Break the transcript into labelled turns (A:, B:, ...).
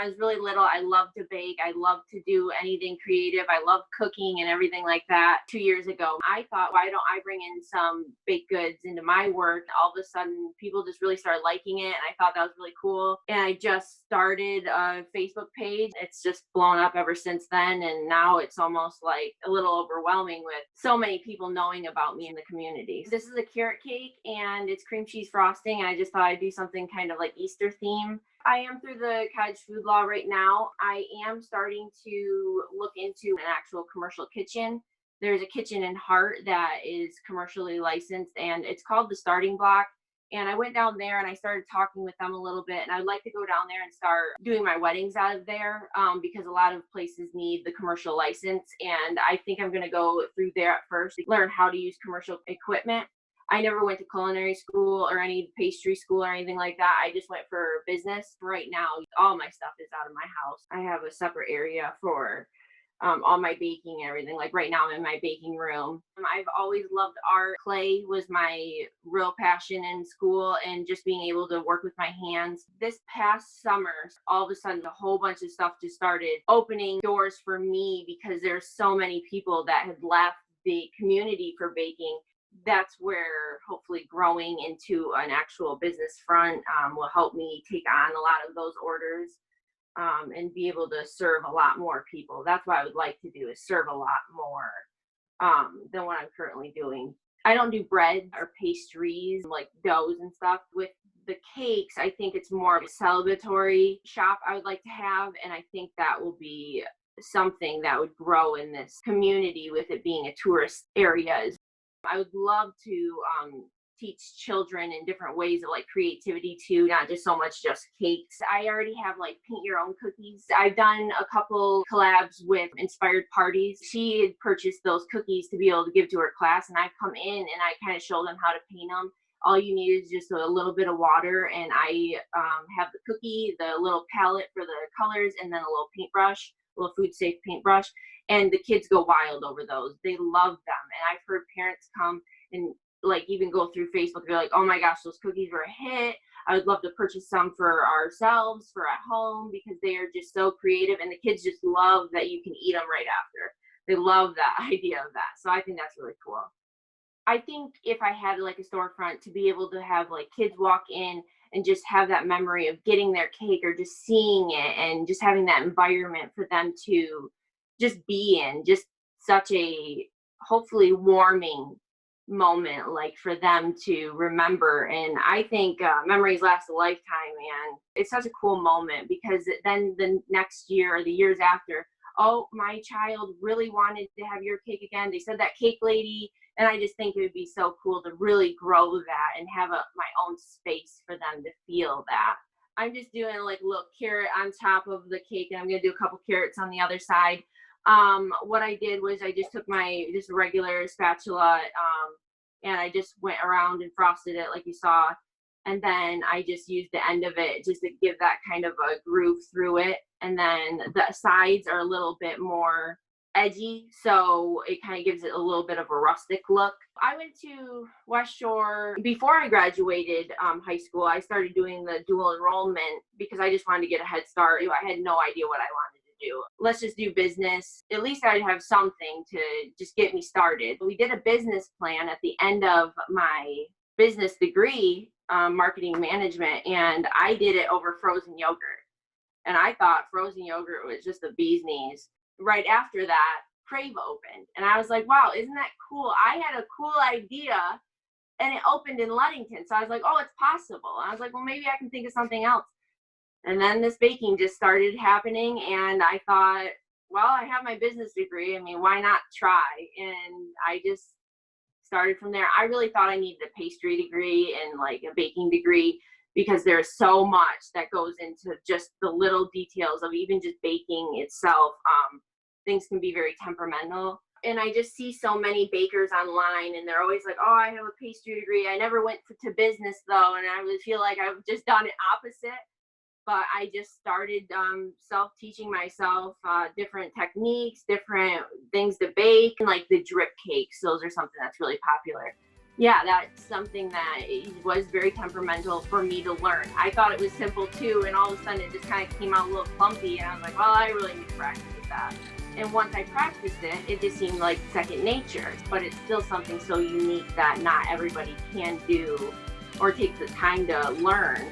A: I was really little, I loved to bake. I loved to do anything creative. I love cooking and everything like that. 2 years ago, I thought, why don't I bring in some baked goods into my work? All of a sudden, people just really started liking it. And I thought that was really cool. And I just started a Facebook page. It's just blown up ever since then. And now it's almost like a little overwhelming with so many people knowing about me in the community. This is a carrot cake and it's cream cheese frosting. And I just thought I'd do something kind of like Easter theme. I am through the cottage food law right now. I am starting to look into an actual commercial kitchen. There's a kitchen in Hart that is commercially licensed and it's called The Starting Block. And I went down there and I started talking with them a little bit. And I'd like to go down there and start doing my weddings out of there because a lot of places need the commercial license. And I think I'm going to go through there at first to learn how to use commercial equipment. I never went to culinary school or any pastry school or anything like that. I just went for business. Right now, all my stuff is out of my house. I have a separate area for all my baking and everything. Like right now I'm in my baking room. I've always loved art. Clay was my real passion in school and just being able to work with my hands. This past summer, all of a sudden a whole bunch of stuff just started opening doors for me because there's so many people that had left the community for baking. That's where hopefully growing into an actual business front will help me take on a lot of those orders and be able to serve a lot more people. That's what I would like to do, is serve a lot more than what I'm currently doing. I don't do bread or pastries like doughs and stuff. With the cakes, I think it's more of a celebratory shop I would like to have, and I think that will be something that would grow in this community with it being a tourist area. I would love to teach children in different ways of like creativity too, not just so much just cakes. I already have like paint your own cookies. I've done a couple collabs with Inspired Parties. She had purchased those cookies to be able to give to her class, and I come in and I kind of show them how to paint them. All you need is just a little bit of water, and I have the cookie, the little palette for the colors, and then a little paintbrush, a little food safe paintbrush. And the kids go wild over those. They love them. And I've heard parents come and like even go through Facebook and be like, oh my gosh, those cookies were a hit. I would love to purchase some for ourselves, for at home, because they are just so creative. And the kids just love that you can eat them right after. They love that idea of that. So I think that's really cool. I think if I had like a storefront, to be able to have like kids walk in and just have that memory of getting their cake or just seeing it and just having that environment for them to just be in, just such a hopefully warming moment, like for them to remember. And I think memories last a lifetime, and it's such a cool moment because then the next year or the years after, oh, my child really wanted to have your cake again. They said that cake lady. And I just think it would be so cool to really grow that and have my own space for them to feel that. I'm just doing like a little carrot on top of the cake, and I'm going to do a couple carrots on the other side. What I did was I just took my just regular spatula and I just went around and frosted it like you saw. And then I just used the end of it just to give that kind of a groove through it. And then the sides are a little bit more edgy, so it kind of gives it a little bit of a rustic look. I went to West Shore before I graduated high school. I started doing the dual enrollment because I just wanted to get a head start. I had no idea what I wanted to do. Let's just do business. At least I'd have something to just get me started. We did a business plan at the end of my business degree, marketing management, and I did it over frozen yogurt. And I thought frozen yogurt was just the bee's knees. Right after that, Crave opened. And I was like, wow, isn't that cool? I had a cool idea, and it opened in Ludington. So I was like, oh, it's possible. And I was like, well, maybe I can think of something else. And then this baking just started happening. And I thought, well, I have my business degree. I mean, why not try? And I just started from there. I really thought I needed a pastry degree and like a baking degree, because there's so much that goes into just the little details of even just baking itself. Things can be very temperamental. And I just see so many bakers online, and they're always like, oh, I have a pastry degree. I never went to business though. And I would feel like I've just done it opposite. But I just started self-teaching myself different techniques, different things to bake, and like the drip cakes. Those are something that's really popular. Yeah, that's something that was very temperamental for me to learn. I thought it was simple too, and all of a sudden it just kind of came out a little clumpy, and I was like, well, I really need to practice with that. And once I practiced it, it just seemed like second nature, but it's still something so unique that not everybody can do or take the time to learn.